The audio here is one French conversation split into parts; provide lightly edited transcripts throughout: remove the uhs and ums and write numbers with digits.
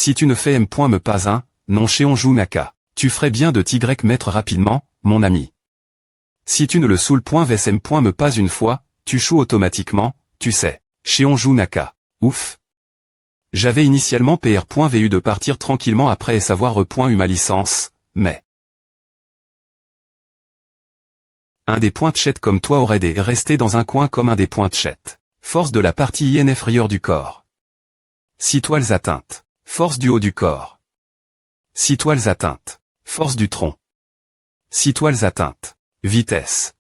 Si tu ne fais M. me pas un, non Cheonju Naka. Tu ferais bien de t'y mettre rapidement, mon ami. Si tu ne le saoules vs M. me pas une fois, tu choues automatiquement, tu sais. Cheonju Naka. Ouf. J'avais initialement PR.vu de partir tranquillement après et savoir eu ma licence, mais... Un des points de chat comme toi aurait des resté dans un coin comme un des points de chat. Force de la partie inférieure du corps. 6 toiles atteintes. Force du haut du corps. 6 toiles atteintes. Force du tronc. 6 toiles atteintes. Vitesse.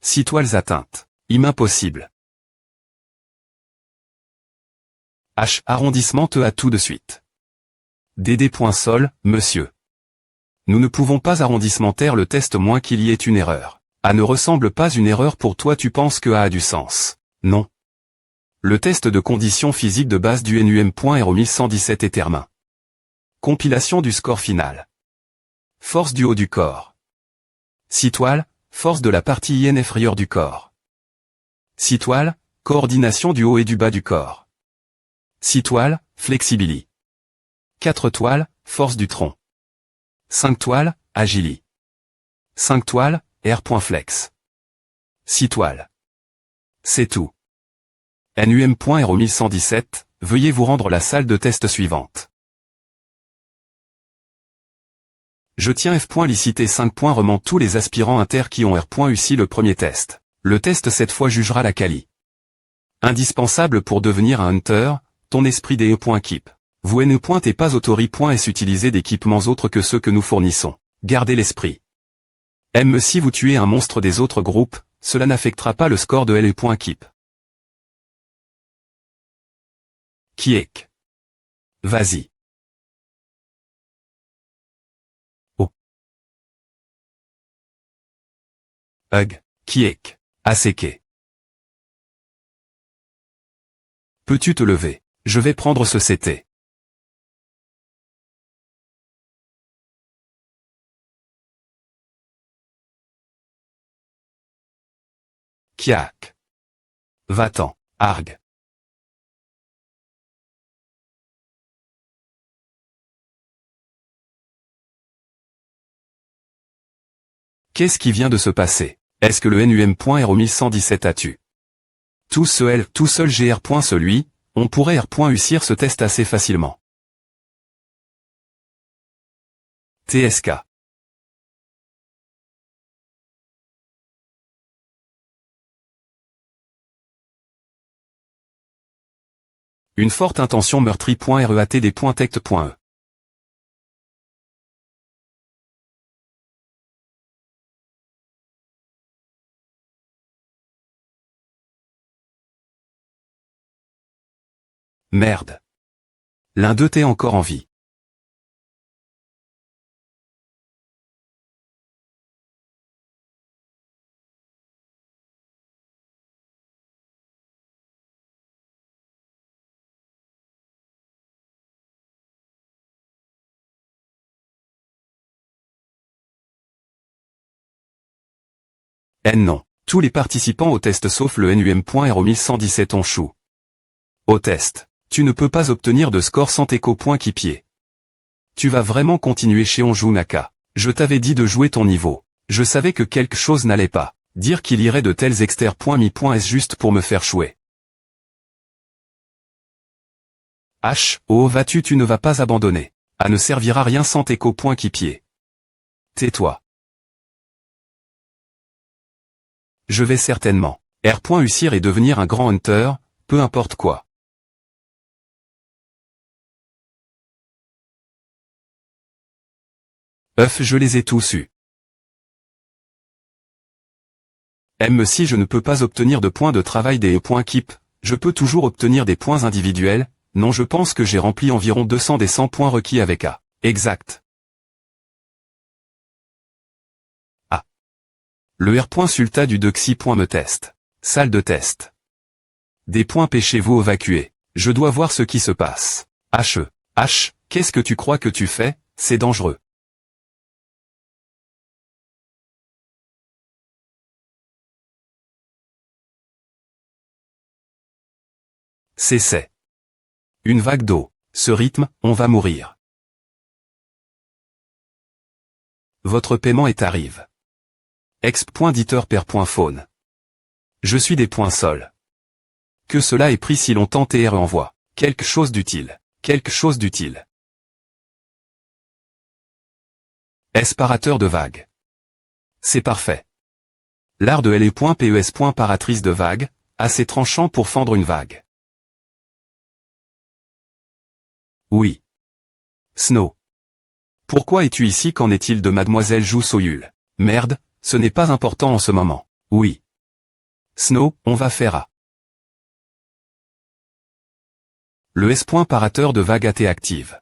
6 toiles atteintes. Impossible. H. Arrondissement te à tout de suite. DD.sol, monsieur. Nous ne pouvons pas arrondissementaire le test moins qu'il y ait une erreur. A ne ressemble pas une erreur pour toi, tu penses que A a du sens. Non. Le test de conditions physiques de base du NUM.RO 1117 est termin. Compilation du score final. Force du haut du corps. 6 toiles, force de la partie inférieure du corps. 6 toiles, coordination du haut et du bas du corps. 6 toiles, flexibility. 4 toiles, force du tronc. 5 toiles, agility. 5 toiles, R.flex. 6 toiles. C'est tout. NUM.RO 1117, veuillez vous rendre à la salle de test suivante. Je tiens F. liciter 5 points remonte tous les aspirants inter qui ont R.UCI le premier test. Le test cette fois jugera la quali. Indispensable pour devenir un hunter, ton esprit des E.keep. Vous n'est pas autori.s utiliser d'équipements autres que ceux que nous fournissons. Gardez l'esprit. M. Si vous tuez un monstre des autres groupes, cela n'affectera pas le score de LE.keep. Kiek. Vas-y. Oh. Hug. Kiek. Aseke. Peux-tu te lever? Je vais prendre ce CT. Kiak. Va-t'en, Arg. Qu'est-ce qui vient de se passer? Est-ce que le NUM.RO 1117 a tu? Tout seul GR. Celui, on pourrait R.UCIR ce test assez facilement. TSK. Une forte intention meurtrie.REATD.TECT.E. Merde. L'un d'eux t'est encore en vie. Non. Tous les participants au test sauf le NUM.RO 1117 ont chou. Au test. Tu ne peux pas obtenir de score sans tes coéquipiers. Tu vas vraiment continuer chez Cheonju Naka. Je t'avais dit de jouer ton niveau. Je savais que quelque chose n'allait pas. Dire qu'il irait de tels exter.mi.s juste pour me faire chouer. H. Oh vas-tu ne vas pas abandonner. A ne servira rien sans tes coéquipiers. Tais-toi. Je vais certainement R.UCIR et devenir un grand hunter, peu importe quoi. Je les ai tous eus. M. Si je ne peux pas obtenir de points de travail des E.keep, je peux toujours obtenir des points individuels. Non, je pense que j'ai rempli environ 200 des 100 points requis avec A. Exact. A. Le R. Sulta du Dexy. Me test. Salle de test. Des points pêchez-vous évacués. Je dois voir ce qui se passe. H. Qu'est-ce que tu crois que tu fais? C'est dangereux. C'est. Une vague d'eau. Ce rythme, on va mourir. Votre paiement est arrive. exp.diter.faune. Je suis des points sol. Que cela ait pris si longtemps TR envoie. Quelque chose d'utile. Quelque chose d'utile. Esparateur de vagues. C'est parfait. L'art de LE.PES. Paratrice de vagues, assez tranchant pour fendre une vague. Oui. Snow. Pourquoi es-tu ici? Qu'en est-il de Mademoiselle Jou Soyul? Merde, ce n'est pas important en ce moment. Oui. Snow, on va faire à. Le S.Parateur de vague AT active.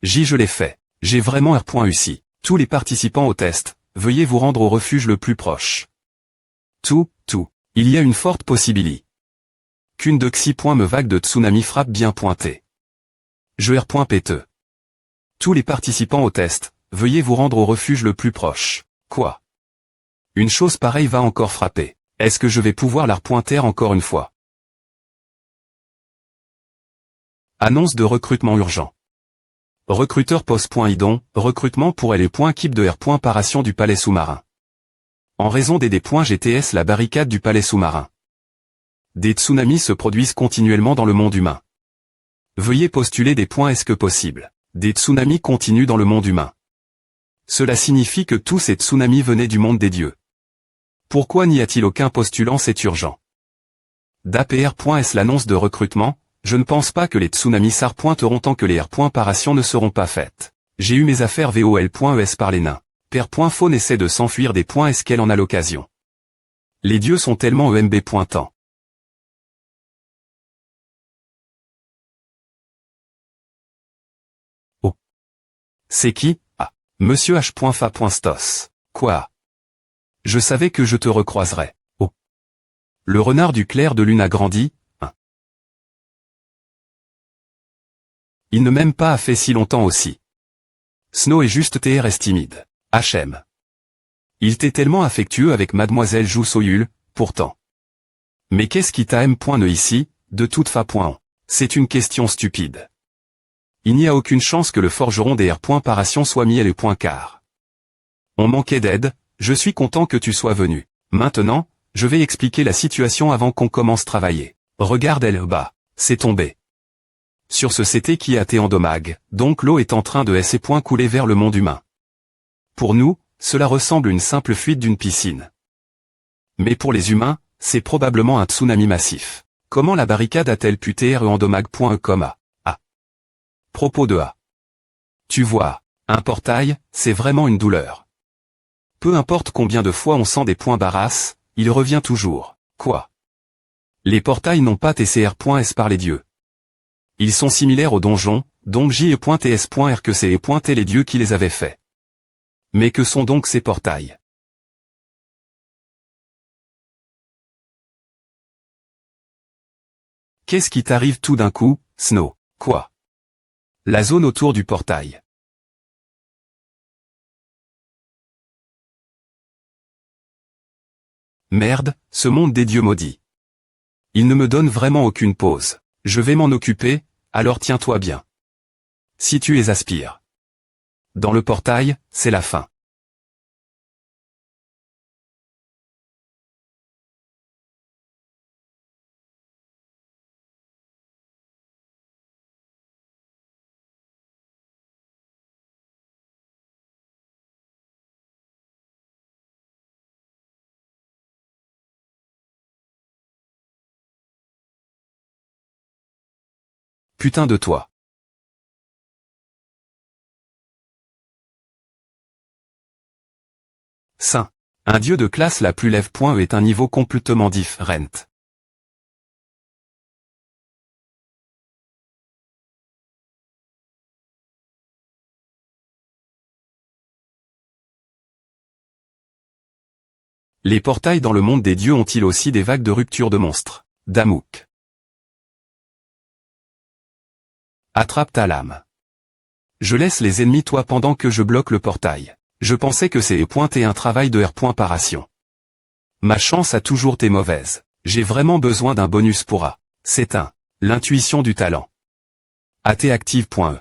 Je l'ai fait. J'ai vraiment R.UCI. Tous les participants au test, veuillez vous rendre au refuge le plus proche. Tout. Il y a une forte possibilité qu'une de Xi. Me vague de tsunami frappe bien pointée. Je R.péteux. Tous les participants au test, veuillez vous rendre au refuge le plus proche. Quoi? Une chose pareille va encore frapper. Est-ce que je vais pouvoir la repointer encore une fois? Annonce de recrutement urgent. Recruteur post.idon, recrutement pour LE.Keep de R.Paration du palais sous-marin. En raison des D.GTS la barricade du palais sous-marin. Des tsunamis se produisent continuellement dans le monde humain. Veuillez postuler des points est-ce que possible. Des tsunamis continuent dans le monde humain. Cela signifie que tous ces tsunamis venaient du monde des dieux. Pourquoi n'y a-t-il aucun postulant? C'est urgent. d'APR.S l'annonce de recrutement, je ne pense pas que les tsunamis s'arpointeront tant que les R.Paration ne seront pas faites. J'ai eu mes affaires vol.es par les nains. Per.Faune essaie de s'enfuir des points est-ce qu'elle en a l'occasion. Les dieux sont tellement EMB pointant. Oh. C'est qui? Ah. Monsieur H.Fa.Stos. Quoi? Je savais que je te recroiserais. Oh. Le renard du clair de lune a grandi. Il ne m'aime pas a fait si longtemps aussi. Snow est juste TRS timide. HM. Il t'est tellement affectueux avec Mademoiselle Jou Soyul, pourtant. Mais qu'est-ce qui t'a M.Ne ici, de toute fa. C'est une question stupide. Il n'y a aucune chance que le forgeron des R.Paration soit mis à le.Car. On manquait d'aide, je suis content que tu sois venu. Maintenant, je vais expliquer la situation avant qu'on commence travailler. Regarde elle bas, c'est tombé. Sur ce CT qui a été endommage, donc l'eau est en train de couler vers le monde humain. Pour nous, cela ressemble à une simple fuite d'une piscine. Mais pour les humains, c'est probablement un tsunami massif. Comment la barricade a-t-elle pu TR endommage.E, A. Propos de A. Tu vois, un portail, c'est vraiment une douleur. Peu importe combien de fois on sent des points barrasses, il revient toujours. Quoi? Les portails n'ont pas TCR.S par les dieux. Ils sont similaires aux donjons, donc J.TS.R que c'est et les dieux qui les avaient faits. Mais que sont donc ces portails? Qu'est-ce qui t'arrive tout d'un coup, Snow? Quoi? La zone autour du portail. Merde, ce monde des dieux maudits. Il ne me donne vraiment aucune pause. Je vais m'en occuper, alors tiens-toi bien. Si tu les aspires. Dans le portail, c'est la fin. Putain de toi. Saint. Un dieu de classe la plus lève.E est un niveau complètement différent. Les portails dans le monde des dieux ont-ils aussi des vagues de rupture de monstres? Damouk. Attrape ta lame. Je laisse les ennemis toi pendant que je bloque le portail. Je pensais que c'est pointé un travail de R.Paration. Ma chance a toujours été mauvaise. J'ai vraiment besoin d'un bonus pour A. C'est l'intuition du talent. atactive.e.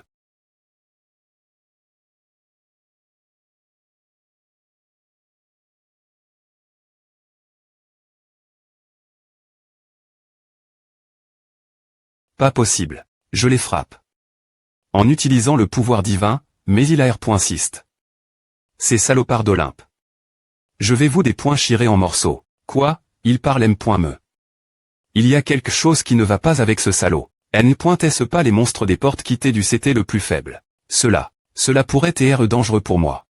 Pas possible. Je les frappe. En utilisant le pouvoir divin, mais il a R.Sist. Ces salopards d'Olympe. Je vais vous des points chirés en morceaux. Quoi, il parle M.me. Il y a quelque chose qui ne va pas avec ce salaud. N.ce pas les monstres des portes quittées du CT le plus faible. Cela pourrait être dangereux pour moi.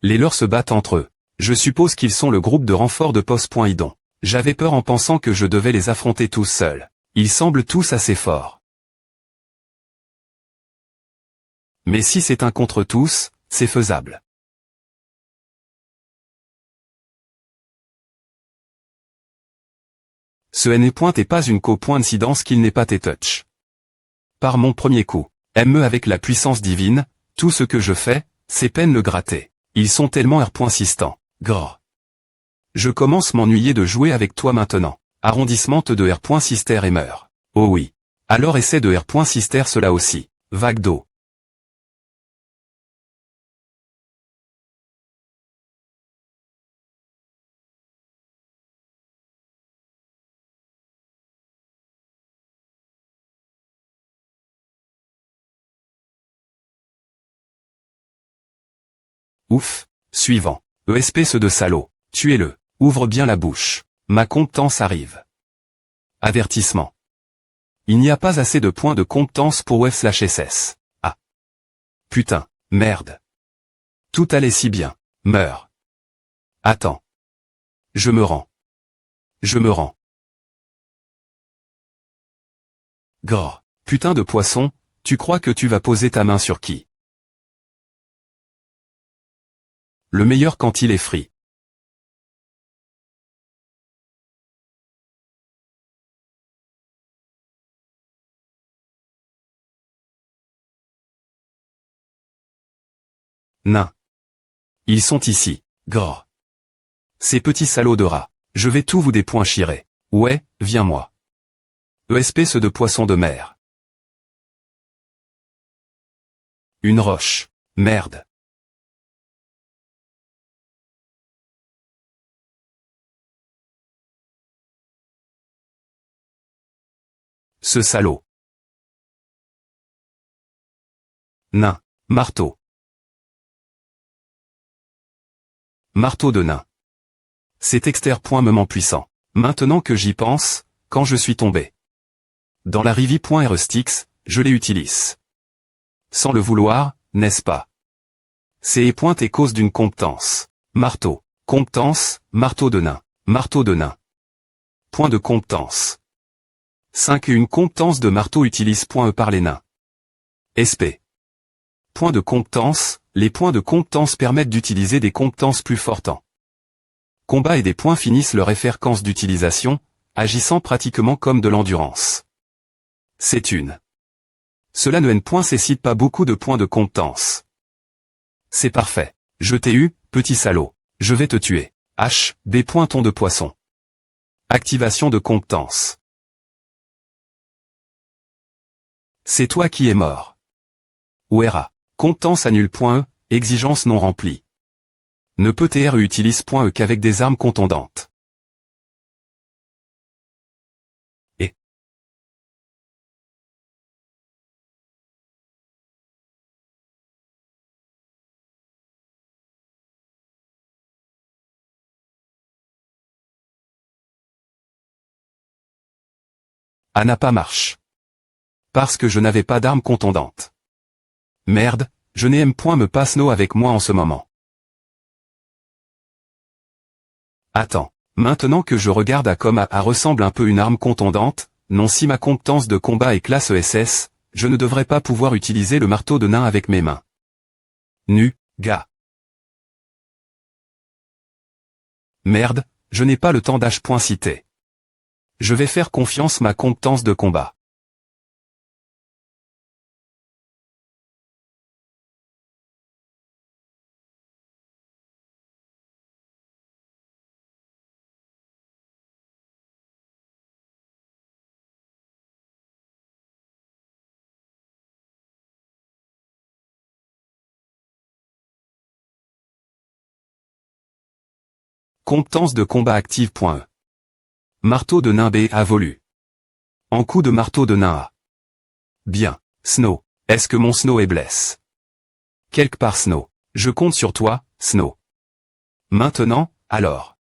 Les leurs se battent entre eux. Je suppose qu'ils sont le groupe de renfort de post.idon. J'avais peur en pensant que je devais les affronter tous seuls. Ils semblent tous assez forts. Mais si c'est un contre tous, c'est faisable. Ce n'est pas une coïncidence qu'il n'ait pas tes touch. Par mon premier coup, me avec la puissance divine, tout ce que je fais, c'est peine le gratter. Ils sont tellement R.Sistants. Grrr. Je commence m'ennuyer de jouer avec toi maintenant. Arrondissement de R.Sister et meurt. Oh oui. Alors essaie de R.Sister cela aussi. Vague d'eau. Ouf. Suivant. ESP ce de salaud. Tuez-le. Ouvre bien la bouche. Ma compétence arrive. Avertissement. Il n'y a pas assez de points de compétence pour F/SS. Ah. Putain. Merde. Tout allait si bien. Meurs. Attends. Je me rends. Je me rends. Grrr. Putain de poisson, tu crois que tu vas poser ta main sur qui? Le meilleur quand il est free. Nain. Ils sont ici. Grrr. Ces petits salauds de rats. Je vais tout vous des points chirer. Ouais, viens-moi. ESP ce de poisson de mer. Une roche. Merde. Ce salaud. Nain. Marteau. Marteau de nain. C'est exter.moment puissant. Maintenant que j'y pense, quand je suis tombé dans la rivi.rstix, je les utilise. Sans le vouloir, n'est-ce pas? C'est point et cause d'une compétence. Marteau. Compétence, marteau de nain. Marteau de nain. Point de compétence. 5 et une compétence de marteau utilise point E par les nains. SP. Point de compétence, les points de compétence permettent d'utiliser des compétences plus fortes en combat et des points finissent leur effervescence d'utilisation, agissant pratiquement comme de l'endurance. C'est une. Cela ne nécessite pas beaucoup de points de compétence. C'est parfait. Je t'ai eu, petit salaud. Je vais te tuer. H, B. Ton de poisson. Activation de compétence. C'est toi qui es mort. Ouera. Compétence annule .e, exigence non remplie. Ne peut TR utilise .e qu'avec des armes contondantes. Et. Anna pas marche. Parce que je n'avais pas d'armes contondantes. Merde, je n'ai me passe no avec moi en ce moment. Attends, maintenant que je regarde à comme A ressemble un peu une arme contondante, non si ma compétence de combat est classe ESS, je ne devrais pas pouvoir utiliser le marteau de nain avec mes mains. Nu, gars. Merde, je n'ai pas le temps d'H.citer. Je vais faire confiance ma compétence de combat. Compétence de combat active.e. Marteau de nain B avolu. En coup de marteau de nain A. Bien, Snow. Est-ce que mon Snow est blesse? Quelque part Snow. Je compte sur toi, Snow. Maintenant, alors.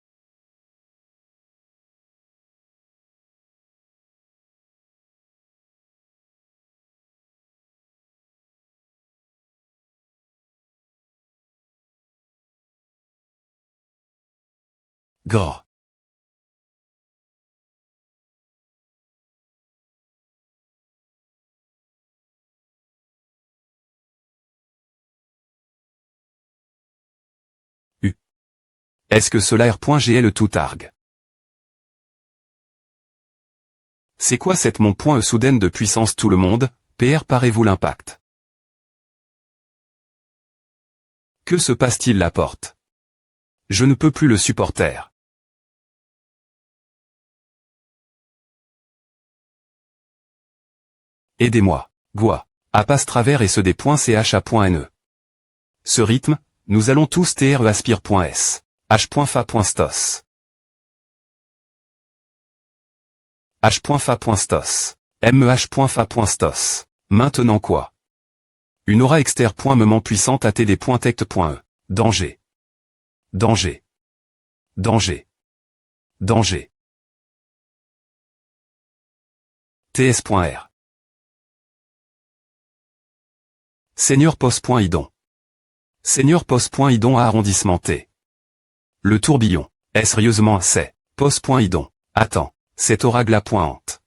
Grrr. U. Est-ce que cela R.G le tout targue? C'est quoi cette mon point E soudaine de puissance tout le monde, PR parez-vous l'impact? Que se passe-t-il la porte? Je ne peux plus le supporter. Aidez-moi. Goua. A passe travers et ce des points CHA.NE. Ce rythme, nous allons tous TRE aspire.S. H.fa.stos. H.fa.stos. MEH.fa.stos. Maintenant quoi? Une aura externe.moment puissante ATD.tect.e. Danger. Danger. Danger. Danger. TS.R. Seigneur pos.idon. Seigneur pos.idon à arrondissement T. Le tourbillon. Est-ce sérieusement c'est pos.idon? Attends, c'est oragla.ante.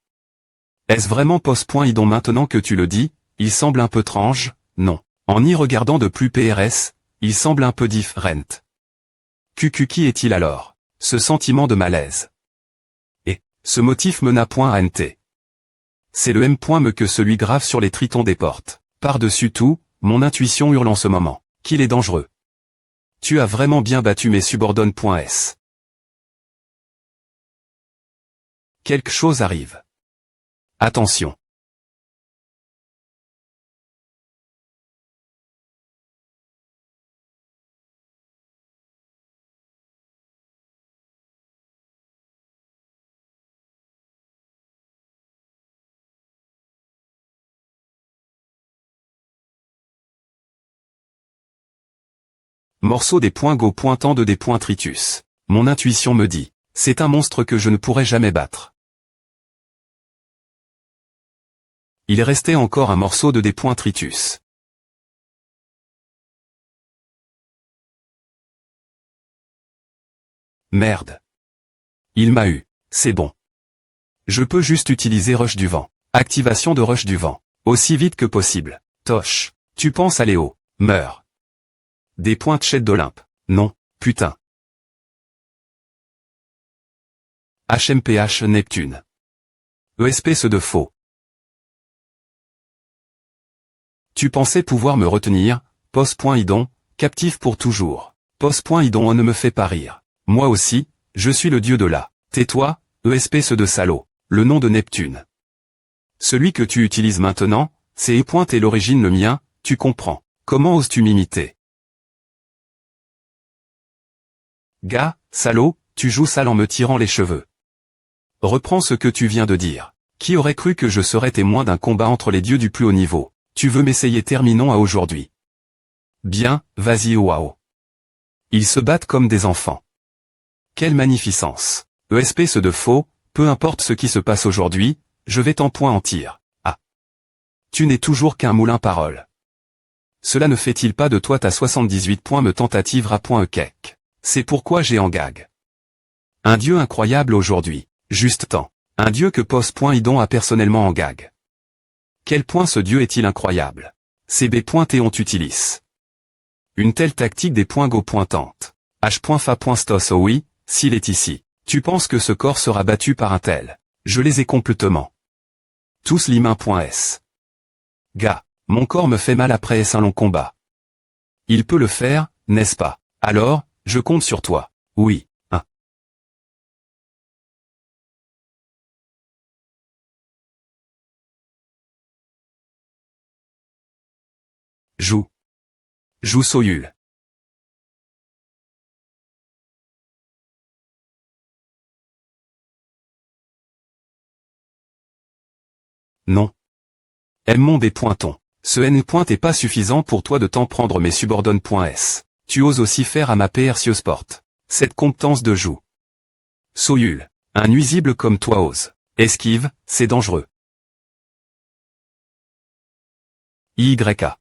Est-ce vraiment pos.idon maintenant que tu le dis? Il semble un peu étrange, non. En y regardant de plus PRS, il semble un peu different. Qui est-il alors? Ce sentiment de malaise. Et, ce motif mena point à NT. C'est le M.me que celui grave sur les tritons des portes. Par-dessus tout, mon intuition hurle en ce moment, qu'il est dangereux. Tu as vraiment bien battu mes subordonnes.s. Quelque chose arrive. Attention. Morceau des points Go pointant de des points Tritus. Mon intuition me dit, c'est un monstre que je ne pourrai jamais battre. Il restait encore un morceau de des points Tritus. Merde. Il m'a eu. C'est bon. Je peux juste utiliser Rush du vent. Activation de Rush du vent. Aussi vite que possible. Tosh. Tu penses aller haut. Meurs. Des points de Chet d'Olympe. Non, putain. HMPH Neptune. ESP de faux. Tu pensais pouvoir me retenir, pos.idon, captif pour toujours. Pos.idon on ne me fait pas rire. Moi aussi, je suis le dieu de la. Tais-toi, ESP de salaud. Le nom de Neptune. Celui que tu utilises maintenant, c'est E. et l'origine le mien, tu comprends. Comment oses-tu m'imiter? Gars, salaud, tu joues sale en me tirant les cheveux. Reprends ce que tu viens de dire. Qui aurait cru que je serais témoin d'un combat entre les dieux du plus haut niveau? Tu veux m'essayer? Terminons à aujourd'hui. Bien, vas-y waouh. Ils se battent comme des enfants. Quelle magnificence. ESP de faux, peu importe ce qui se passe aujourd'hui, je vais t'en point en tir. Ah. Tu n'es toujours qu'un moulin parole. Cela ne fait-il pas de toi ta 78 points me tentative à point cake. C'est pourquoi j'ai en gag. Un dieu incroyable aujourd'hui. Juste temps. Un dieu que pos.idon a personnellement en gag. Quel point ce dieu est-il incroyable. CB.Théon utilis. Une telle tactique des points go pointante. H.fa.stos oh oui, s'il est ici. Tu penses que ce corps sera battu par un tel. Je les ai complètement. Tous limain.s. Gars, mon corps me fait mal après un long combat. Il peut le faire, n'est-ce pas? Alors, je compte sur toi. Oui, hein. Joue. Joue Soyul. Non. Aimons des pointons. Ce n point est pas suffisant pour toi de t'en prendre mes subordonnes.s. Tu oses aussi faire à ma PR Sport. Cette compétence de joue. Soyul. Un nuisible comme toi ose. Esquive, c'est dangereux. YK.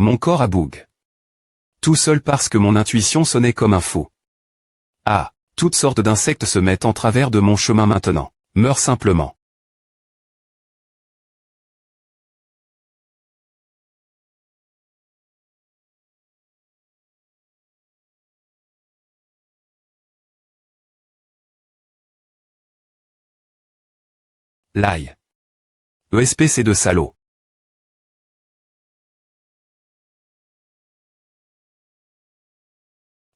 Mon corps à boug. Tout seul parce que mon intuition sonnait comme un faux. Ah, toutes sortes d'insectes se mettent en travers de mon chemin maintenant. Meurs simplement. L'ail. ESPC de salaud.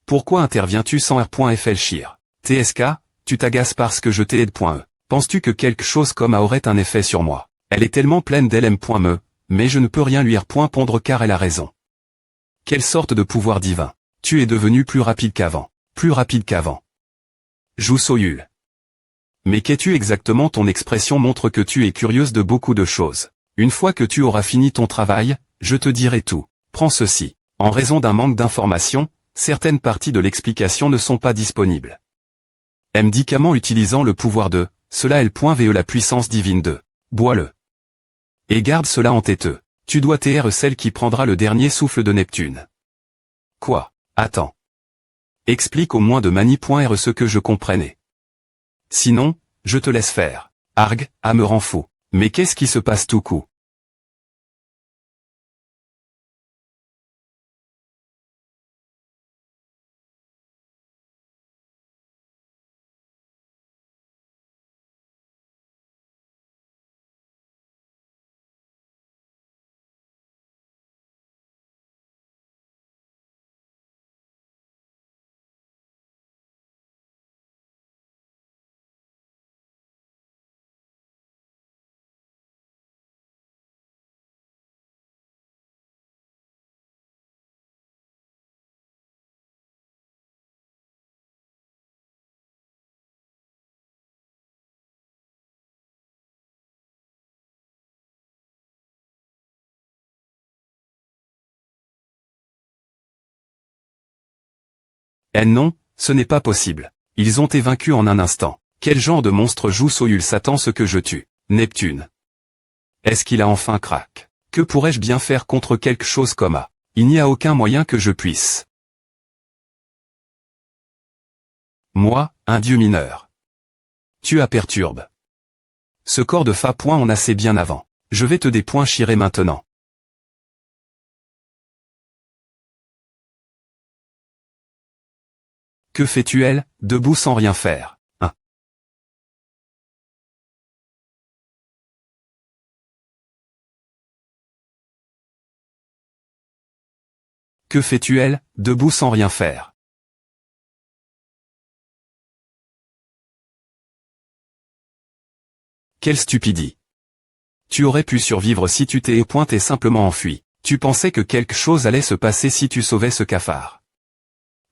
Pourquoi interviens-tu sans R.FLchir? TSK, tu t'agaces parce que je t'aide.E. Penses-tu que quelque chose comme A aurait un effet sur moi? Elle est tellement pleine d'LM.me, mais je ne peux rien lui répondre car elle a raison. Quelle sorte de pouvoir divin? Tu es devenu plus rapide qu'avant. Plus rapide qu'avant. Joue Soyul. Mais qu'es-tu exactement? Ton expression montre que tu es curieuse de beaucoup de choses. Une fois que tu auras fini ton travail, je te dirai tout. Prends ceci. En raison d'un manque d'informations, certaines parties de l'explication ne sont pas disponibles. Médicament utilisant le pouvoir de, cela L.ve la puissance divine de. Bois-le. Et garde cela en tête. Tu dois taire celle qui prendra le dernier souffle de Neptune. Quoi? Attends. Explique au moins de mani.r ce que je comprenais. Sinon, je te laisse faire. Arg, me rend fou. Mais qu'est-ce qui se passe tout coup? Non, ce n'est pas possible. Ils ont été vaincus en un instant. Quel genre de monstre joue Soyul Satan ce que je tue? Neptune. Est-ce qu'il a enfin crack? Que pourrais-je bien faire contre quelque chose comme A? Il n'y a aucun moyen que je puisse. Moi, un dieu mineur. Tu as perturbe. Ce corps de Fa point en assez bien avant. Je vais te dépoinchirer maintenant. Que fais-tu elle, debout sans rien faire? Hein? Que fais-tu elle, debout sans rien faire? Quelle stupidité. Tu aurais pu survivre si tu t'es pointé simplement enfui. Tu pensais que quelque chose allait se passer si tu sauvais ce cafard.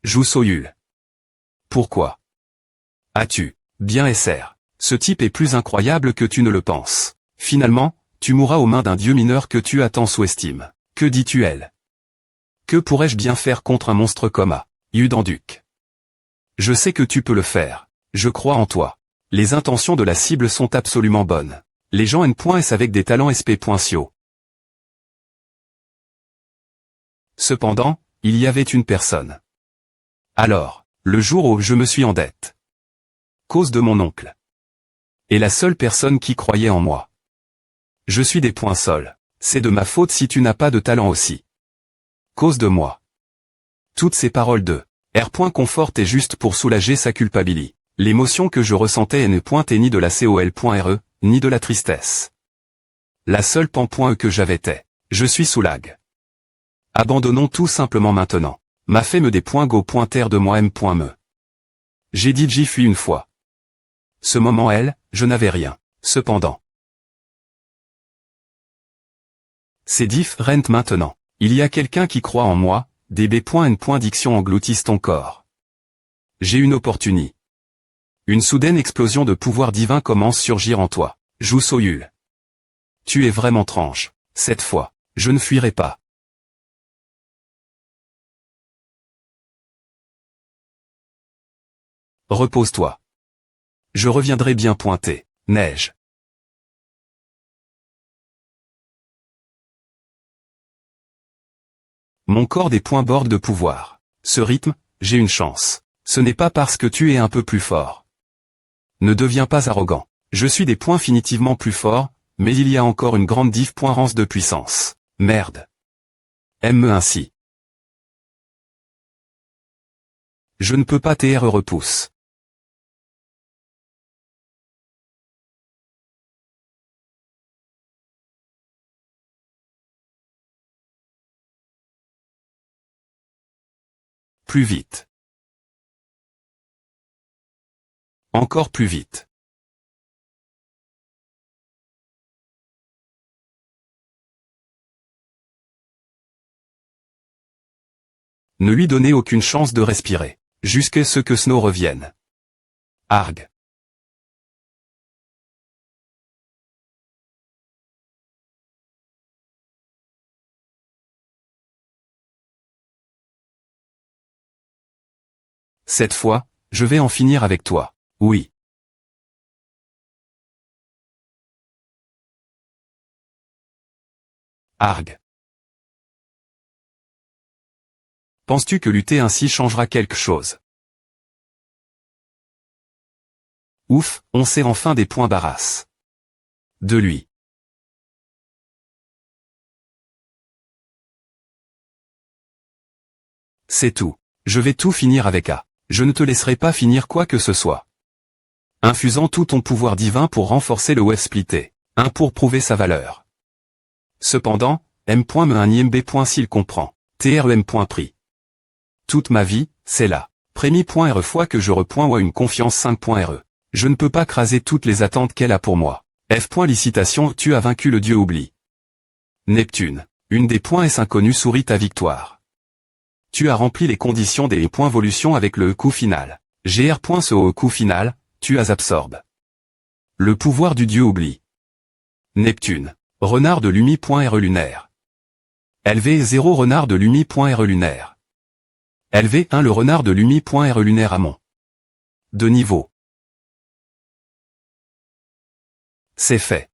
Joue Soyul. Pourquoi? As-tu bien SR? Ce type est plus incroyable que tu ne le penses. Finalement, tu mourras aux mains d'un dieu mineur que tu as tant sous-estime. Que dis-tu elle? Que pourrais-je bien faire contre un monstre comme A? Yudanduc. Je sais que tu peux le faire. Je crois en toi. Les intentions de la cible sont absolument bonnes. Les gens N.S avec des talents SP.sio. Cependant, il y avait une personne. Alors, le jour où je me suis en dette. Cause de mon oncle. Et la seule personne qui croyait en moi. Je suis des points sols. C'est de ma faute si tu n'as pas de talent aussi. Cause de moi. Toutes ces paroles de R. confortent et juste pour soulager sa culpabilité. L'émotion que je ressentais n'est point ni de la col.re, ni de la tristesse. La seule pan.e que j'avais était. Je suis sous lag. Abandonnons tout simplement maintenant. M'a fait me des points go.ter de moi m.me. J'ai dit j'y fui une fois. Ce moment je n'avais rien. Cependant. C'est différent maintenant. Il y a quelqu'un qui croit en moi, db.n. Diction engloutisse ton corps. J'ai une opportunité. Une soudaine explosion de pouvoir divin commence à surgir en toi. Jou Soyul. Tu es vraiment tranche. Cette fois, je ne fuirai pas. Repose-toi. Je reviendrai bien pointer. Neige. Mon corps des points borde de pouvoir. Ce rythme, j'ai une chance. Ce n'est pas parce que tu es un peu plus fort. Ne deviens pas arrogant. Je suis des points finitivement plus forts, mais il y a encore une grande rance de puissance. Merde. Aime-me ainsi. Je ne peux pas te repousse. Plus vite. Encore plus vite. Ne lui donnez aucune chance de respirer. Jusqu'à ce que Snow revienne. Arg. Cette fois, je vais en finir avec toi. Oui. Arg. Penses-tu que lutter ainsi changera quelque chose? Ouf, on sait enfin des points barrasses. De lui. C'est tout. Je vais tout finir avec A. Je ne te laisserai pas finir quoi que ce soit. Infusant tout ton pouvoir divin pour renforcer le web splitté. Un pour prouver sa valeur. Cependant, M.me un IMB. S'il comprend. TREM.prix. Toute ma vie, c'est là. Prémi.re fois que je repoint ou à une confiance 5.re. Je ne peux pas craser toutes les attentes qu'elle a pour moi. F. Licitation, tu as vaincu le dieu oubli. Neptune. Une des points S inconnus sourit ta victoire. Tu as rempli les conditions des points volution avec le coup final. GR. Ce coup final, tu as absorbe. Le pouvoir du dieu oubli. Neptune. Renard de Lumi.re lunaire. LV0 renard de Lumi.re lunaire. LV1 le renard de Lumi.re lunaire amont. De niveau. C'est fait.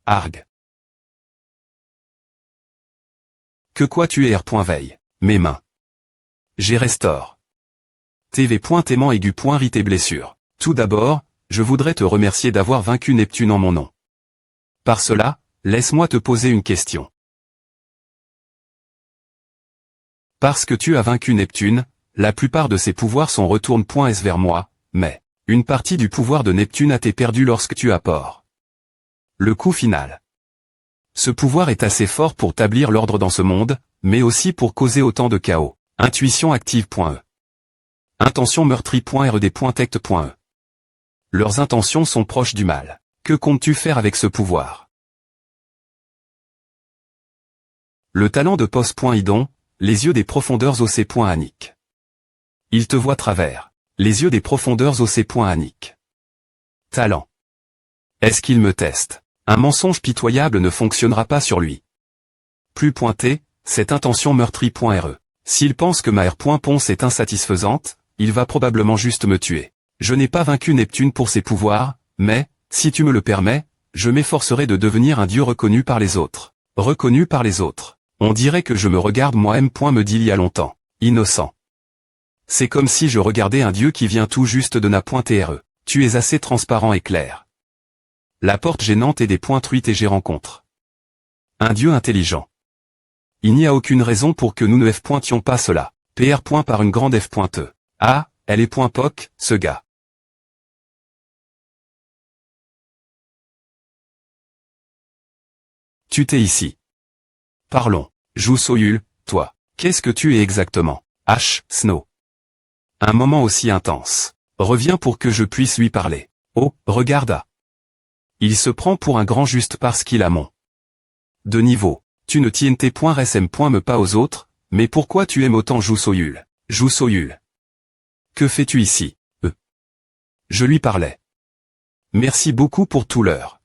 Arg. Que quoi tu es R.veille. Mes mains. J'ai restaure. TV. Aimant aigu. Rit blessure. Tout d'abord, je voudrais te remercier d'avoir vaincu Neptune en mon nom. Par cela, laisse-moi te poser une question. Parce que tu as vaincu Neptune, la plupart de ses pouvoirs sont retourne.s vers moi, mais une partie du pouvoir de Neptune a été perdue lorsque tu as port. Le coup final. Ce pouvoir est assez fort pour établir l'ordre dans ce monde, mais aussi pour causer autant de chaos. Intuition active.e. Intention meurtrie.red.tect.e. Leurs intentions sont proches du mal. Que comptes-tu faire avec ce pouvoir? Le talent de Pos.idon, les yeux des profondeurs OC.anique. Il te voit travers. Les yeux des profondeurs OC.anique. Talent. Est-ce qu'il me teste? Un mensonge pitoyable ne fonctionnera pas sur lui. plus pointé, cette intention meurtrie.re. S'il pense que ma R.Ponce est insatisfaisante, il va probablement juste me tuer. Je n'ai pas vaincu Neptune pour ses pouvoirs, mais, si tu me le permets, je m'efforcerai de devenir un dieu reconnu par les autres. Reconnu par les autres. On dirait que je me regarde moi-même. Me dit il y a longtemps. Innocent. C'est comme si je regardais un dieu qui vient tout juste de na.re. Tu es assez transparent et clair. La porte gênante et des truites et j'y rencontre. Un dieu intelligent. Il n'y a aucune raison pour que nous ne f-pointions pas cela. PR. Par une grande f.e. Ah, elle est .poc, ce gars. Tu t'es ici. Parlons. Jou Soyul, toi. Qu'est-ce que tu es exactement? H. Snow. Un moment aussi intense. Reviens pour que je puisse lui parler. Oh, regarda. Il se prend pour un grand juste parce qu'il a mon de niveau. Tu ne TNT.RSM. pas aux autres, mais pourquoi tu aimes autant Jou Soyul? Jou Soyul. Que fais-tu ici? Je lui parlais. Merci beaucoup pour tout l'heure.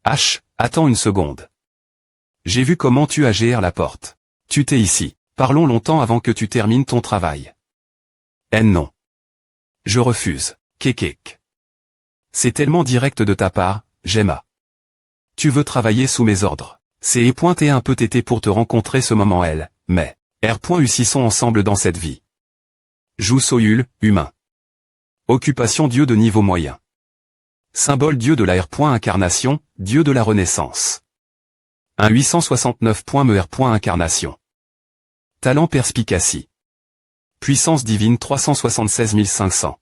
H. Attends une seconde. J'ai vu comment tu as géré la porte. Tu t'es ici. Parlons longtemps avant que tu termines ton travail. Non. Je refuse. Kekek. C'est tellement direct de ta part, Gemma. Tu veux travailler sous mes ordres. C'est et un peu tété pour te rencontrer ce moment elle, mais, R.Usissons ensemble dans cette vie. Jou Soyul, humain. Occupation dieu de niveau moyen. Symbole dieu de la R.Incarnation, dieu de la Renaissance. Un 869. Me R.Incarnation. Talent perspicacie. Puissance divine 376 500.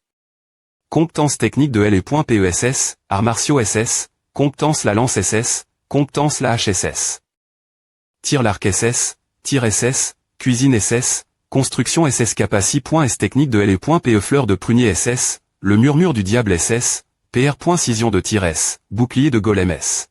Compétence technique de L.PESS, arts martiaux SS, compétence la lance SS, compétence la HSS. Tir l'arc SS, tir SS, cuisine SS, construction SS capaci.S technique de L.PE fleur de prunier SS, le murmure du diable SS, PR. Cision de tir S, bouclier de golem S.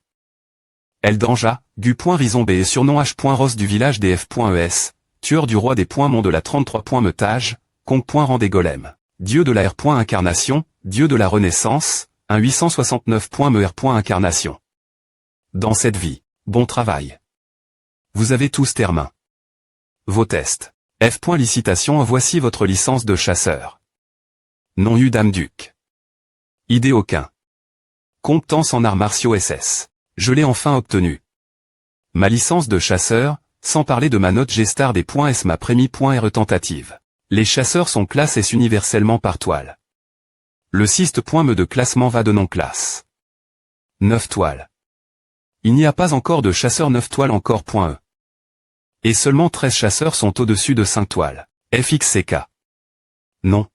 El Danja, Gu.Rison B et surnom H.Ross du village des F.ES, tueur du roi des Mont de la 33. Meutage, Kong.Rang des golems. Dieu de la R.Incarnation, dieu de la Renaissance, un 869. Me R.Incarnation. Dans cette vie, bon travail. Vous avez tous termin. Vos tests. F. Licitation. Voici votre licence de chasseur. Non eu dame duc. Idée aucun. Compétence en arts martiaux SS. Je l'ai enfin obtenu. Ma licence de chasseur, sans parler de ma note G-star des .S ma prémie.re tentative. Les chasseurs sont classe S universellement par toile. Le 6. Me de classement va de non-classe. 9 toiles. Il n'y a pas encore de chasseur 9 toiles encore .E. Et seulement 13 chasseurs sont au-dessus de 5 toiles. FXCK. Non.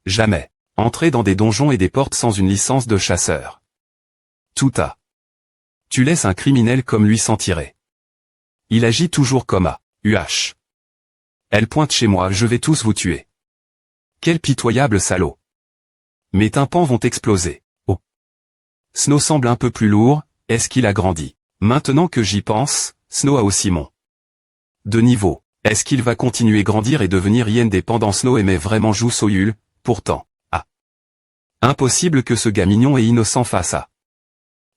Jamais. Entrer dans des donjons et des portes sans une licence de chasseur. Tout a. Tu laisses un criminel comme lui s'en tirer. Il agit toujours comme a. UH. Elle pointe chez moi, je vais tous vous tuer. Quel pitoyable salaud. Mes tympans vont exploser. Oh. Snow semble un peu plus lourd, est-ce qu'il a grandi? Maintenant que j'y pense, Snow a aussi mon de niveau. Est-ce qu'il va continuer grandir et devenir indépendant? Snow aimait vraiment Jou Soyul, pourtant. Ah. Impossible que ce gars mignon et innocent fasse ça.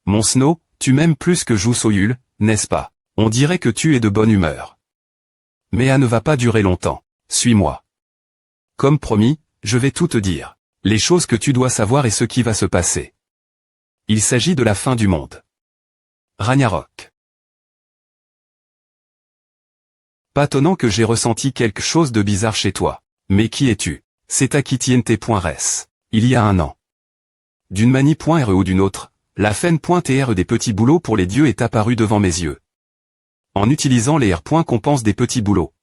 Mon Snow, tu m'aimes plus que Jou Soyul, n'est-ce pas? On dirait que tu es de bonne humeur. Mais elle ne va pas durer longtemps. Suis-moi. Comme promis, je vais tout te dire. Les choses que tu dois savoir et ce qui va se passer. Il s'agit de la fin du monde. Ragnarok. Pas étonnant que j'ai ressenti quelque chose de bizarre chez toi. Mais qui es-tu? C'est Akitiente.res. Il y a un an. D'une manie.re ou d'une autre, la FN.TR des petits boulots pour les dieux est apparue devant mes yeux. En utilisant les R. Compense des petits boulots.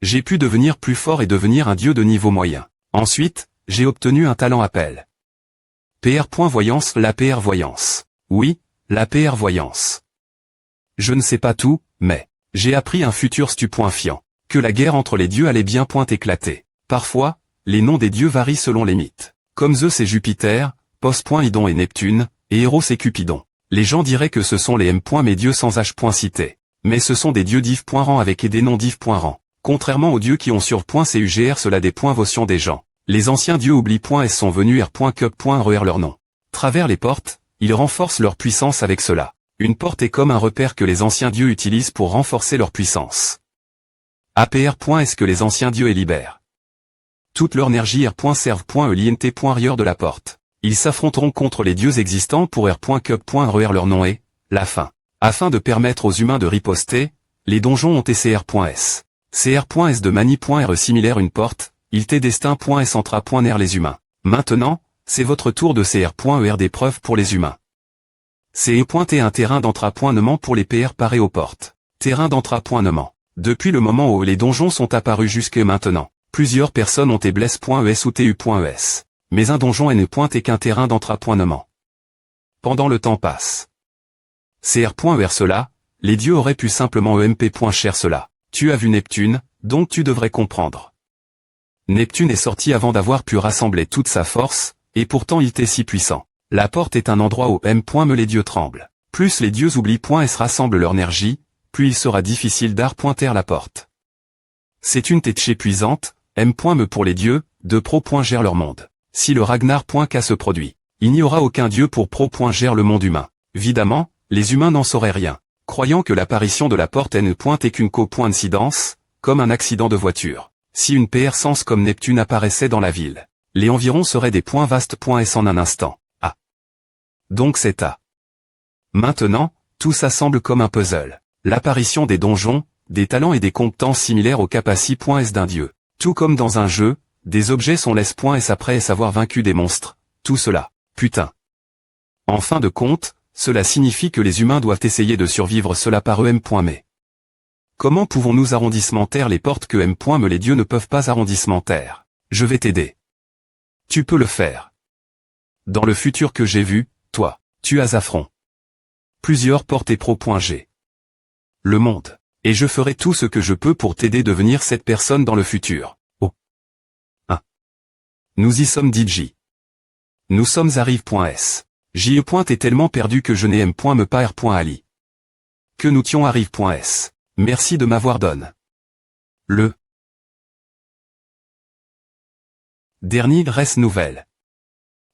J'ai pu devenir plus fort et devenir un dieu de niveau moyen. Ensuite, j'ai obtenu un talent appel. PR. Voyance, la PR voyance. Oui, la PR voyance. Je ne sais pas tout, mais j'ai appris un futur stupéfiant, que la guerre entre les dieux allait bien éclater. Parfois, les noms des dieux varient selon les mythes. Comme Zeus et Jupiter, Idon et Neptune, et Eros et Cupidon. Les gens diraient que ce sont les M. Mes dieux sans H. Cités. Mais ce sont des dieux div.rang avec et des noms div.rang. Contrairement aux dieux qui ont sur .CUGR cela des votions des gens. Les anciens dieux oublient .S sont venus R.Cup.RER leur nom. Travers les portes, ils renforcent leur puissance avec cela. Une porte est comme un repère que les anciens dieux utilisent pour renforcer leur puissance. APR. Est-ce que les anciens dieux libèrent toute leur énergie servent l'int. De la porte. Ils s'affronteront contre les dieux existants pour R.Cup.RER. Leur nom est la fin. Afin de permettre aux humains de riposter, les donjons ont CR.S. CR.S de Mani.R similaire une porte, il t destin.S entra.ner les humains. Maintenant, c'est votre tour de CR.ER d'épreuve pour les humains. CE.T un terrain d'entrapointement pour les PR parés aux portes. Terrain d'entrapointement. Depuis le moment où les donjons sont apparus jusque maintenant, plusieurs personnes ont bless.es ou tu.es. Mais un donjon n'est qu'un terrain d'entrapointement. Pendant le temps passe. CR.ER cela, les dieux auraient pu simplement EMP.cher cela. Tu as vu Neptune, donc tu devrais comprendre. Neptune est sorti avant d'avoir pu rassembler toute sa force, et pourtant il était si puissant. La porte est un endroit où me les dieux tremblent. Plus les dieux oublient.s rassemblent leur énergie, plus il sera difficile d'ar.ter la porte. C'est une tête épuisante, me pour les dieux, de pro.gère leur monde. Si le Ragnar.k se produit, il n'y aura aucun dieu pour pro.gère le monde humain. Évidemment, les humains n'en sauraient rien, croyant que l'apparition de la porte est qu'une coïncidence, comme un accident de voiture. Si une PR sens comme Neptune apparaissait dans la ville, les environs seraient des points vastes.s en un instant. Ah. Donc c'est à. Maintenant, tout ça semble comme un puzzle. L'apparition des donjons, des talents et des compétences similaires aux capacités.s d'un dieu. Tout comme dans un jeu, des objets sont laisse.s après avoir vaincu des monstres, tout cela, putain. En fin de compte, cela signifie que les humains doivent essayer de survivre cela par mais. Comment pouvons-nous arrondissementer les portes que les dieux ne peuvent pas arrondissementer? Je vais t'aider. Tu peux le faire. Dans le futur que j'ai vu, toi, tu as affront. Plusieurs portes et pro.g. Le monde. Et je ferai tout ce que je peux pour t'aider à devenir cette personne dans le futur. Oh. 1. Nous y sommes DJ. Nous sommes arrive.s. J.E. est tellement perdu que je n'ai me pas R.Ali. Que nous tions arrive.s. Merci de m'avoir donné. Le. Dernier reste nouvelle.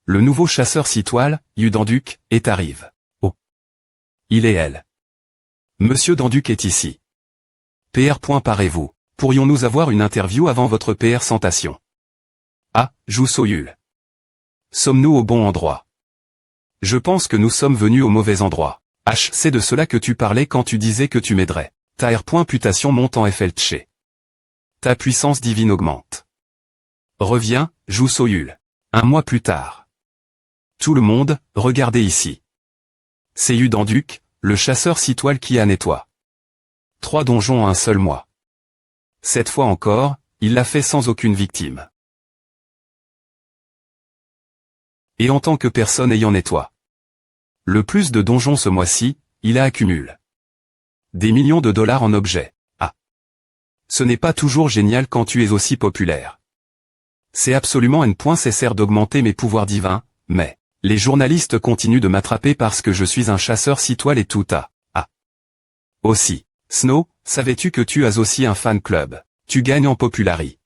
Le nouveau chasseur citoile, Danduc, est arrive. Oh. Il est elle. Monsieur Danduc est ici. PR. Parez-vous. Pourrions-nous avoir une interview avant votre PR sentation? Ah, Joussoyul. Sommes-nous au bon endroit? Je pense que nous sommes venus au mauvais endroit. H. C'est de cela que tu parlais quand tu disais que tu m'aiderais. Ta R.Putation monte en FLTché. Ta puissance divine augmente. Reviens, Joussoyul. Un mois plus tard. Tout le monde, regardez ici. C'est Danduc, le chasseur citoile qui a nettoie. 3 donjons en un seul mois. Cette fois encore, il l'a fait sans aucune victime. Et en tant que personne ayant nettoie. Le plus de donjons ce mois-ci, il a accumulé. Des millions de dollars en objets. Ah. Ce n'est pas toujours génial quand tu es aussi populaire. C'est absolument nécessaire d'augmenter mes pouvoirs divins, mais, les journalistes continuent de m'attraper parce que je suis un chasseur citoile et tout à. Ah. Aussi. Snow, savais-tu que tu as aussi un fan club? Tu gagnes en popularité.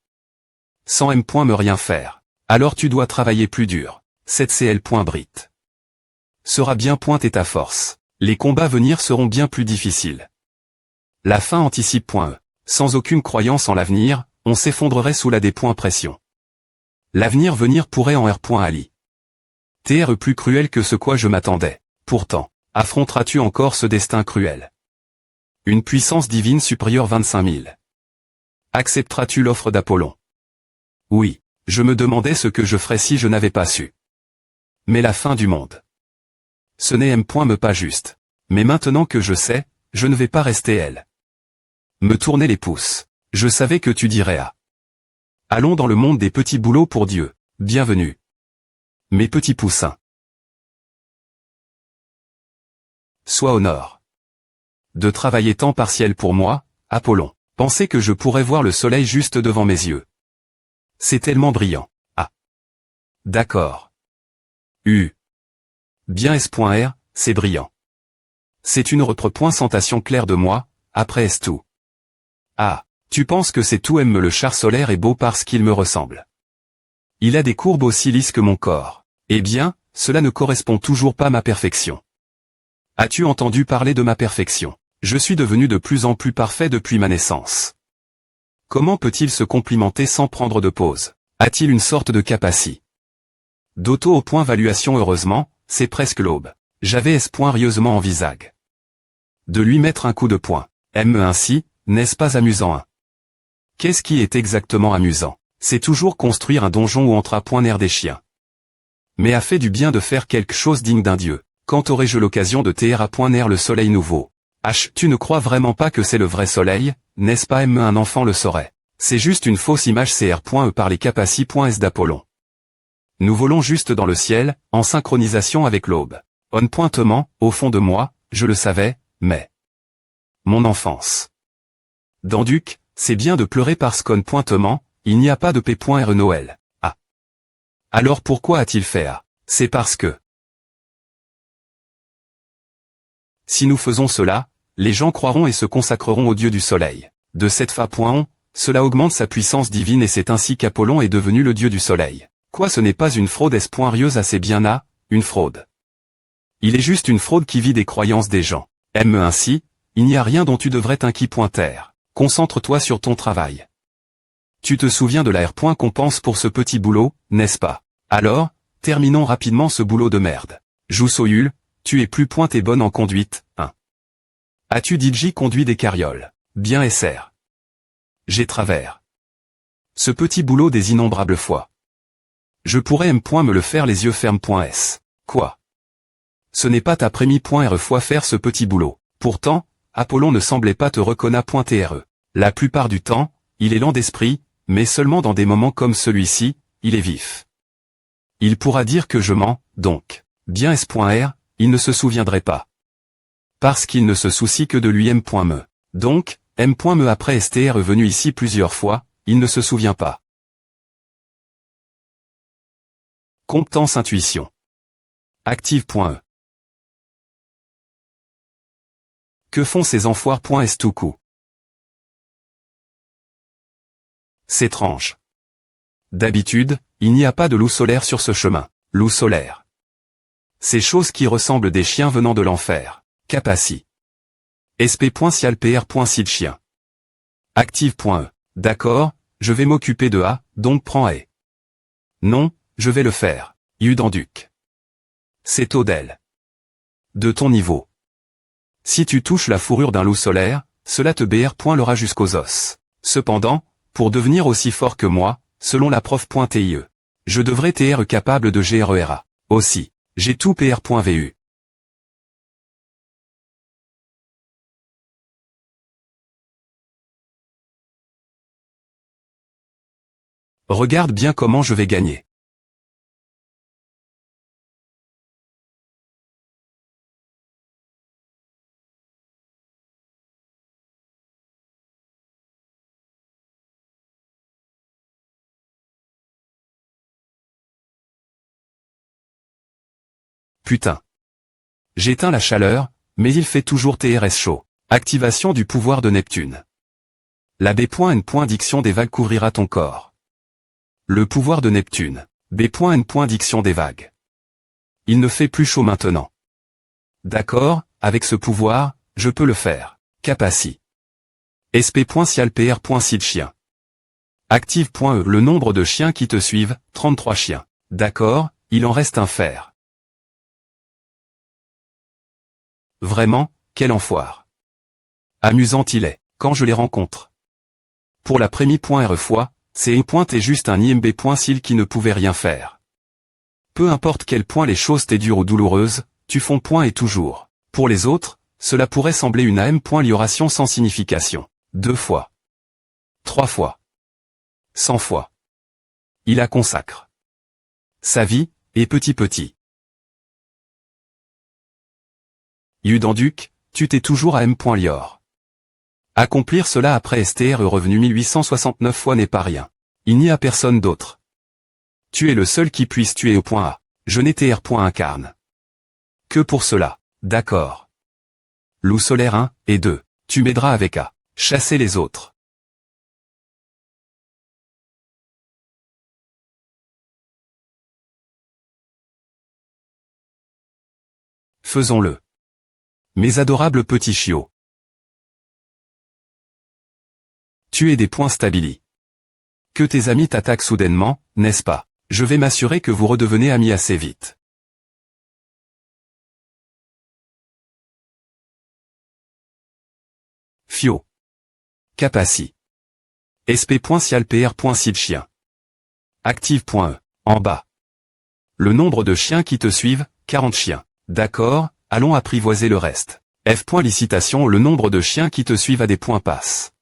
Sans me rien faire. Alors tu dois travailler plus dur. 7cl.brit. Sera bien et ta force. Les combats à venir seront bien plus difficiles. La fin anticipe.e. Sans aucune croyance en l'avenir, on s'effondrerait sous la pression. L'avenir venir pourrait en R.Ali. TR plus cruel que ce quoi je m'attendais. Pourtant, affronteras-tu encore ce destin cruel? Une puissance divine supérieure 25 000. Accepteras-tu l'offre d'Apollon? Oui, je me demandais ce que je ferais si je n'avais pas su. Mais la fin du monde. Ce n'est me pas juste. Mais maintenant que je sais, je ne vais pas rester elle. Me tourner les pouces. Je savais que tu dirais ah. Allons dans le monde des petits boulots pour Dieu. Bienvenue. Mes petits poussins. Sois au nord. De travailler temps partiel pour moi, Apollon. Pensez que je pourrais voir le soleil juste devant mes yeux. C'est tellement brillant. Ah. D'accord. Bien S.R, c'est brillant. C'est une représentation claire de moi, après est tout. Ah, tu penses que c'est tout le char solaire est beau parce qu'il me ressemble. Il a des courbes aussi lisses que mon corps. Eh bien, cela ne correspond toujours pas à ma perfection. As-tu entendu parler de ma perfection? Je suis devenu de plus en plus parfait depuis ma naissance. Comment peut-il se complimenter sans prendre de pause? A-t-il une sorte de capacité d'auto au point valuation? Heureusement, c'est presque l'aube. J'avais espoirieusement envisagé de lui mettre un coup de poing. Aime ainsi, n'est-ce pas amusant hein? Qu'est-ce qui est exactement amusant? C'est toujours construire un donjon où entre à point nerf des chiens. Mais a fait du bien de faire quelque chose digne d'un dieu. Quand aurai-je l'occasion de terre à point nerf le soleil nouveau? Tu ne crois vraiment pas que c'est le vrai soleil, n'est-ce pas? Un enfant le saurait. C'est juste une fausse image cr.e par les capaci.s d'Apollon. Nous volons juste dans le ciel, en synchronisation avec l'aube. On pointement, au fond de moi, je le savais, mais... Mon enfance. Dans Duc, c'est bien de pleurer parce qu'en pointement, il n'y a pas de P.R. Noël. Ah. Alors pourquoi a-t-il fait A? C'est parce que... Si nous faisons cela, les gens croiront et se consacreront au dieu du soleil. De cette fa.on, cela augmente sa puissance divine et c'est ainsi qu'Apollon est devenu le dieu du soleil. Quoi, ce n'est pas une fraude est-ce assez bien à, une fraude. Il est juste une fraude qui vit des croyances des gens. Aime ainsi, il n'y a rien dont tu devrais t'inquiéter. Concentre-toi sur ton travail. Tu te souviens de la R. qu'on pense pour ce petit boulot, n'est-ce pas? Alors, terminons rapidement ce boulot de merde. Joue Soyul, tu es plus pointe et bonne en conduite, hein. As-tu dit conduit des carrioles? Bien SR. J'ai travers. Ce petit boulot des innombrables fois. Je pourrais me le faire les yeux fermes.s. Quoi? Ce n'est pas ta prémie.re fois faire ce petit boulot. Pourtant, Apollon ne semblait pas te reconnaître.re. La plupart du temps, il est lent d'esprit, mais seulement dans des moments comme celui-ci, il est vif. Il pourra dire que je mens, donc. Bien S.R, il ne se souviendrait pas. Parce qu'il ne se soucie que de lui M.me. Donc, M.me après STR est venu ici plusieurs fois, il ne se souvient pas. Compétence intuition. Active.e. Que font ces enfoirds.s tout coup? C'est étrange. D'habitude, il n'y a pas de loup solaire sur ce chemin. Loup solaire. Ces choses qui ressemblent des chiens venant de l'enfer. Capaci. sp.cialpr.sil chien. Active.e. D'accord, je vais m'occuper de A, donc prends A. Non, je vais le faire. Udanduc. C'est Odel. De ton niveau. Si tu touches la fourrure d'un loup solaire, cela te br.lera jusqu'aux os. Cependant, pour devenir aussi fort que moi, selon la prof.tie, je devrais être capable de grera. Aussi, j'ai tout pr.vu. Regarde bien comment je vais gagner. Putain. J'éteins la chaleur, mais il fait toujours TRS chaud. Activation du pouvoir de Neptune. La B.N. Diction des vagues couvrira ton corps. Le pouvoir de Neptune. B.N. Diction des vagues. Il ne fait plus chaud maintenant. D'accord, avec ce pouvoir, je peux le faire. Capaci. sp.cialpr.sil chien. Active.e. Le nombre de chiens qui te suivent, 33 chiens. D'accord, il en reste un fer. Vraiment, quel enfoiré. Amusant il est, quand je les rencontre. Pour la prémie.re fois, c'est une pointe et juste un imb.sil qui ne pouvait rien faire. Peu importe quel point les choses t'est dures ou douloureuses, tu fonds point et toujours. Pour les autres, cela pourrait sembler une am.lioration sans signification. 2 fois. 3 fois. 100 fois. Il a consacre sa vie, et petit. Udanduc, tu t'es toujours à m.lior. Accomplir cela après STR revenu 1869 fois n'est pas rien. Il n'y a personne d'autre. Tu es le seul qui puisse tuer au point A. Je n'ai TR.incarne. Que pour cela. D'accord. Loup solaire 1 et 2. Tu m'aideras avec A. Chasser les autres. Faisons-le. Mes adorables petits chiots. Tu es des points stabili. Que tes amis t'attaquent soudainement, n'est-ce pas? Je vais m'assurer que vous redevenez amis assez vite. Fio. Capaci. sp.cialpr.sid chien. Active.e. En bas. Le nombre de chiens qui te suivent, 40 chiens. D'accord, allons apprivoiser le reste. F.licitation. Le nombre de chiens qui te suivent à des points passe.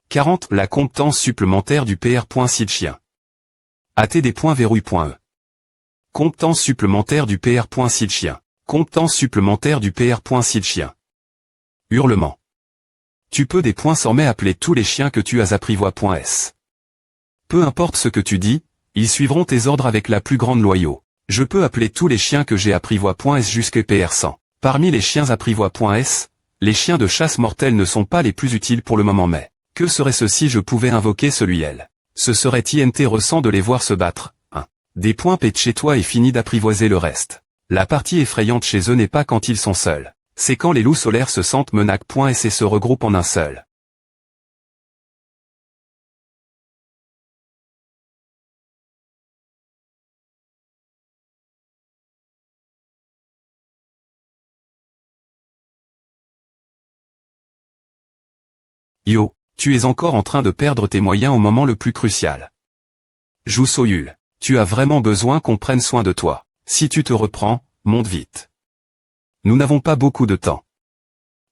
40. La compétence supplémentaire du PR.sid chien. ATD.verrouille.e. Compétence supplémentaire du PR.sid chien. Compétence supplémentaire du PR.sid chien. Hurlement. Tu peux des points sans mais appeler tous les chiens que tu as apprivois.s. Peu importe ce que tu dis, ils suivront tes ordres avec la plus grande loyauté. Je peux appeler tous les chiens que j'ai apprivois.s jusqu'à PR100. Parmi les chiens apprivois.s, les chiens de chasse mortels ne sont pas les plus utiles pour le moment mais, que serait-ce si je pouvais invoquer celui L? Ce serait intéressant de les voir se battre. 1. Des points pètent chez toi et finis d'apprivoiser le reste. La partie effrayante chez eux n'est pas quand ils sont seuls. C'est quand les loups solaires se sentent menaques.s et se regroupent en un seul. Yo, tu es encore en train de perdre tes moyens au moment le plus crucial. Jou Soyul, tu as vraiment besoin qu'on prenne soin de toi. Si tu te reprends, monte vite. Nous n'avons pas beaucoup de temps.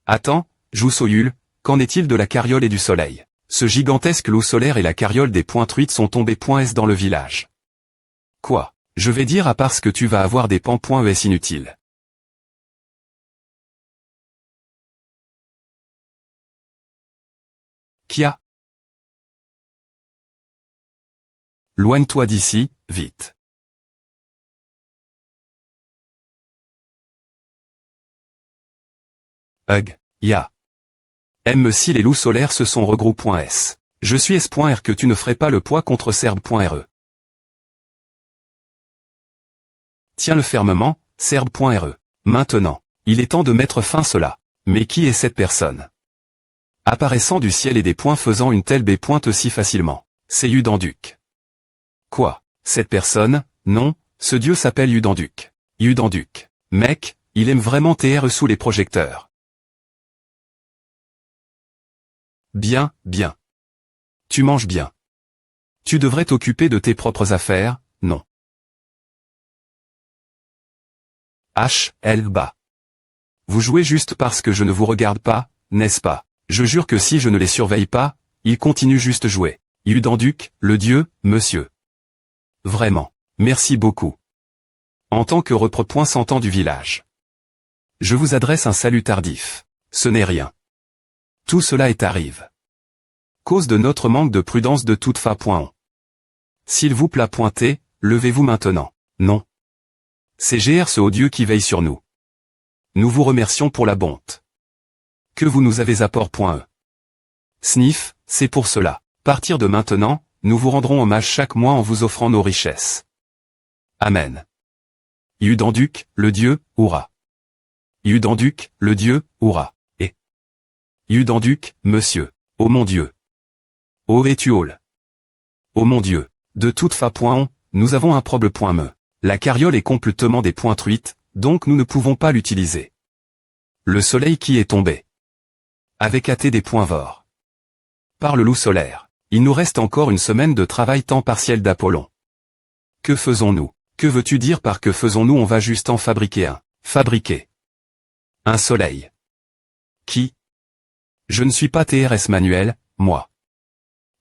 Attends, Jou Soyul, qu'en est-il de la carriole et du soleil? Ce gigantesque loup solaire et la carriole des pointruites sont tombés.s dans le village. Quoi? Je vais dire à part que tu vas avoir des pans.es inutiles. Kia. Loigne-toi d'ici, vite. Hug, ya. M si les loups solaires se sont regroupés.s. Je suis S.R que tu ne ferais pas le poids contre Serbe.re. Tiens-le fermement, Serbe.re. Maintenant, il est temps de mettre fin à cela. Mais qui est cette personne? Apparaissant du ciel et des points faisant une telle baie pointe si facilement. C'est Udanduc. Quoi? Cette personne? Non, ce dieu s'appelle Udanduc. Udanduc. Mec, il aime vraiment TR sous les projecteurs. Bien, bien. Tu manges bien. Tu devrais t'occuper de tes propres affaires, non. Bas. Vous jouez juste parce que je ne vous regarde pas, n'est-ce pas? Je jure que si je ne les surveille pas, ils continuent juste jouer. Udanduc, le dieu, monsieur. Vraiment. Merci beaucoup. En tant que repre.100 du village. Je vous adresse un salut tardif. Ce n'est rien. Tout cela est arrive. Cause de notre manque de prudence de toute fa.on. S'il vous plaît pointez, levez-vous maintenant. Non. C'est GR ce haut Dieu qui veille sur nous. Nous vous remercions pour la bonté que vous nous avez apport.e. Sniff, c'est pour cela. Partir de maintenant, nous vous rendrons hommage chaque mois en vous offrant nos richesses. Amen. Udanduc, le dieu, Oura. Udanduc, le dieu, Oura. Et Udanduc, monsieur. Oh mon Dieu. Oh Etuol. Oh mon Dieu. De toute fa.on, nous avons un problème.me. La carriole est complètement des pointruites, donc nous ne pouvons pas l'utiliser. Le soleil qui est tombé. Avec AT des points vor. Par le loup solaire. Il nous reste encore une semaine de travail temps partiel d'Apollon. Que faisons-nous? Que veux-tu dire par que faisons-nous? On va juste en fabriquer un. Fabriquer. Un soleil. Qui? Je ne suis pas TRS manuel, moi.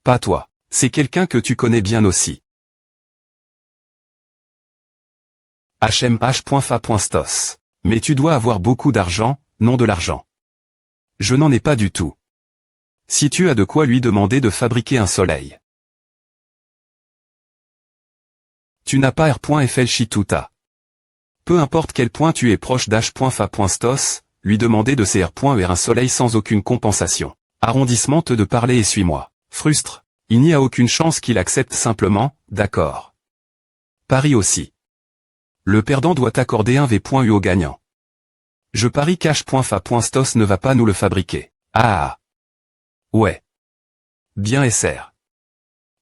Pas toi. C'est quelqu'un que tu connais bien aussi. HMH.fa.stos. Mais tu dois avoir beaucoup d'argent, non de l'argent. Je n'en ai pas du tout. Si tu as de quoi lui demander de fabriquer un soleil. Tu n'as pas R.FL Chituta. Peu importe quel point tu es proche d'H.fa.stos, lui demander de CR.er un soleil sans aucune compensation. Arrondissement te de parler et suis-moi. Frustre. Il n'y a aucune chance qu'il accepte simplement, d'accord. Paris aussi. Le perdant doit accorder un V.U au gagnant. Je parie cash.fa.stos ne va pas nous le fabriquer. Ah. Ouais. Bien SR.